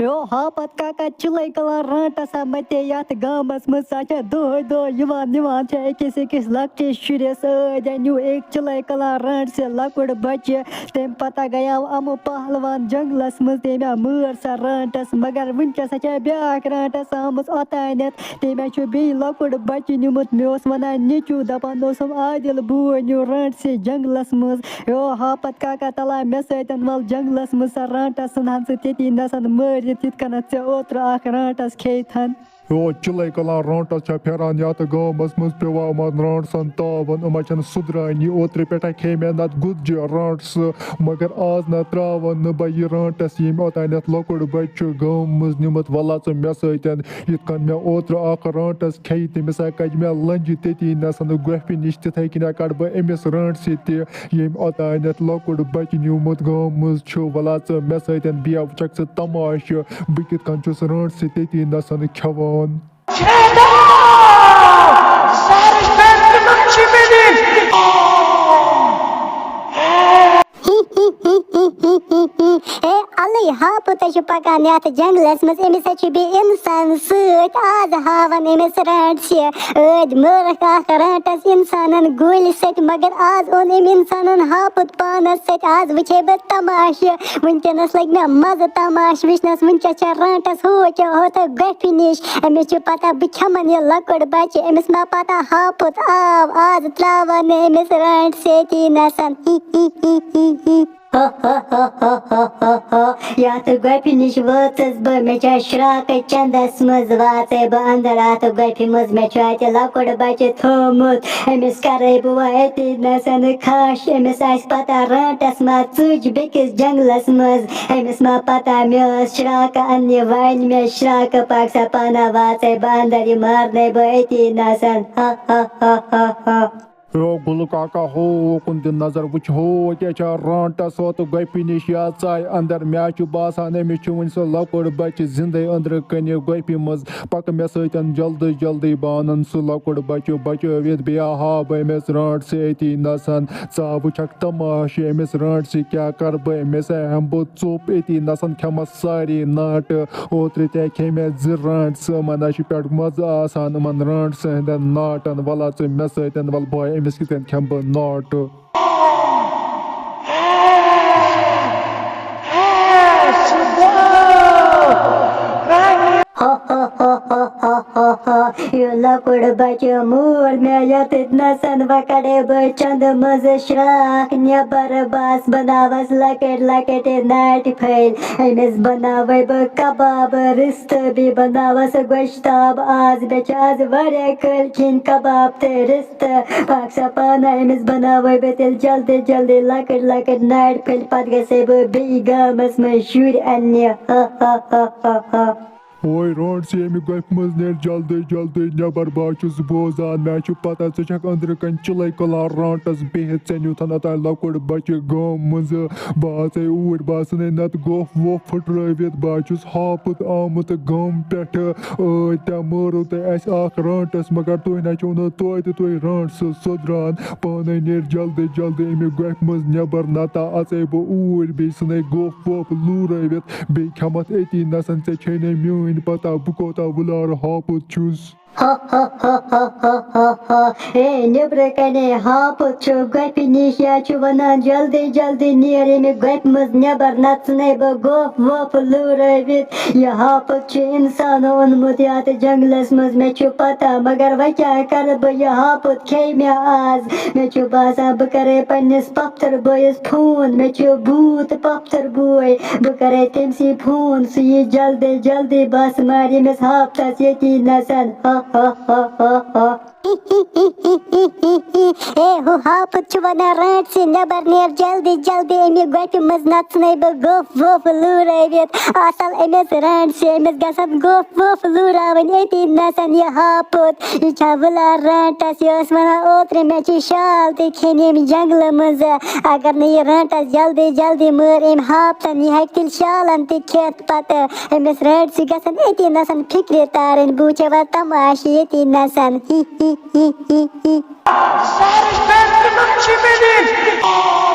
यो हापत काका चिलै कलान रांटस मते यथ गामस मज साचा दोह दोह युवान निवान छे एकस लक्टिस शुरिस न्यू एक चिलै कलान रांट से लकुड़ बच्चे तम पता गया अमो पहलवान जंगलस मज तमे मर सा रांटस मगर वनकस ब्याक रांटस आमुत ओतानत तमे बे लकुड़ बच्चे निमुत मे वनान निचू दपान आदिल बूय न्यू रांट से जंगलस मज यो हापत काका तला मे सतन वल जंगलस मज सा रांटस हन ती नसन मर तित कन ओत्र अख रांटस खेथन यो चिलै कलान रांटस फेरान यथ गामस मज पेवा रांट सन तावन अम सुधरान ओत्र पे खे मे नत गुज रांटस मगर आज न त्रावन न बह रांटस यम ओतानत लकुड़ बच्चु गाम मज निमुत वला मे सतन इत कन मे ओत्र अख रांटस खे तमिस कज मे लंज ती नसन गोफि निश तिथे कन कड़ बह अमिस रांटस यम ओतानत लकुड़ बच्च निमुत गाम मज वला मे सतन बिया वचक तमाश बह कित कन चुस रांटस ती नसन खेवान हापुत पकान ये जंगलस मज अमिस बे इंसान सत आज हावन अमिस रांट अद मर्क अख रांटस इंसान गुल सत मगर आज ओन अम इंसान हापुत पानस सत आज वुचे बह तमाश वनकस लग मे मज तमाश वचनस वनकस रांटस होत गफि निश अमिस पता बह खमन यह लकुड़ बच्चे अमिस मा पता हापुत आव आज त्रावन अमिस रांट से नसन यथ गोफि निश वचस बह मे श्राक चंदस मज वाचे बह अंदर अथ गोफि मज मे अत लकुड़ बच्चे थोमुत अमिस करे बह अति नसन खाश अमिस पता रांटस मा चुज बेकिस जंगलस मज अमिस मा पता मे श्राक अन्य वन मे श्राक पक सा पाना वाचे बह अंदर मारने बह अति नसन यो गुल काका हो कुन दिन नजर वुच हो क्या रांटस तो गोफि निश चाय अंदर मे बासान अमिस वन सह लकुड़ बच्चे जिंदे अंदर कन गोफि मज पक मे सतन जल्दी जल्दी बानन सह लकुड़ बच्चो बचवित बे हाब अमिस रांट से अति नसन चा वुचक तमाश अमिस रांट से क्या कर बह अमिस हम बह चुप अति नसन खेमस सारी नाट ओत्र ते खे मे ज रांट मन पे मज आसान अमन रांट हंदन नाटन वला मे सतन वल बॉय अमिस कितन खेम बह नाट यो लकुड़ बच्चो मूल मे यत नसन वकड़े बह चंद मज श्राक नबर बास बनावस लकट लकट नाट फैल अमिस बनावे बह कबाब रिस्त भी बनावस गोश्ताब आज बेच आज वारिया कल खिन कबाब ते रिस्त पाक सा पाना अमिस बनावे बह तेल जल्दी जल्दी लकट लकट नाट फैल पत गसे बह बे गामस मे शुर अन्य ओय रांट से अमि गोफि मज नेर जल्दी जल्दी नबर बाचुस बोजान मे पता क अंदर कन चिलै कलान रांटस बिहित नुथन ओत लकुड़ बच्चे गाम मज बह ऊर बासन नत गोफ वोफ फुट्रवित बाचुस हापुत आमुत गाम पे त्या मारो तुह अख रांटस मगर तुह नचो न तुह रांट सह सुधरान पान नेर जल्दी जल्दी अमि गोफि मज नबर नता अचे बह ऊर बे सन गोफ वोफ लूरवित बे खेमत अति नसन ऐ छे म्यून पता बह कोता वुलार हापुत छुस नबर कने हापुत गोफि निश वनान जल्दी जल्दी नेर अमि गोफि मज नबर नचने बह गोफ वोफ लूरवित यह हापुत इंसान ओनमुत यथ जंगलस मज मे पता मगर वह क्या कर बह यह हापुत खे मे आज मे बासान बह करे पन्निस पत्थर बोयस फोन मे भूत पत्थर बोय बह करे तमसी फोन सह जल्दी जल्दी बस मार अमिस हापतस ये नसन हापुत वनान रांट से नबर नेर जल्दी जल्दी अमि गोफि मज नचने बह गोफ वोफ लूरवित असल अमिस रांट से अमिस गसन गोफ वोफ लूरावन अति नसन यह हापुत यह वुलार रांटस यह वनान ओत्र मे शाल ते खेन अमि जंगल मज अगर न यह रांटस जल्दी जल्दी मर अमि हापतन यह हेक तिल शालन ते खेत पत अमिस रांट से गसन अति नसन फिक्र तारन बूचे व तमाश अति नसन Sarı ben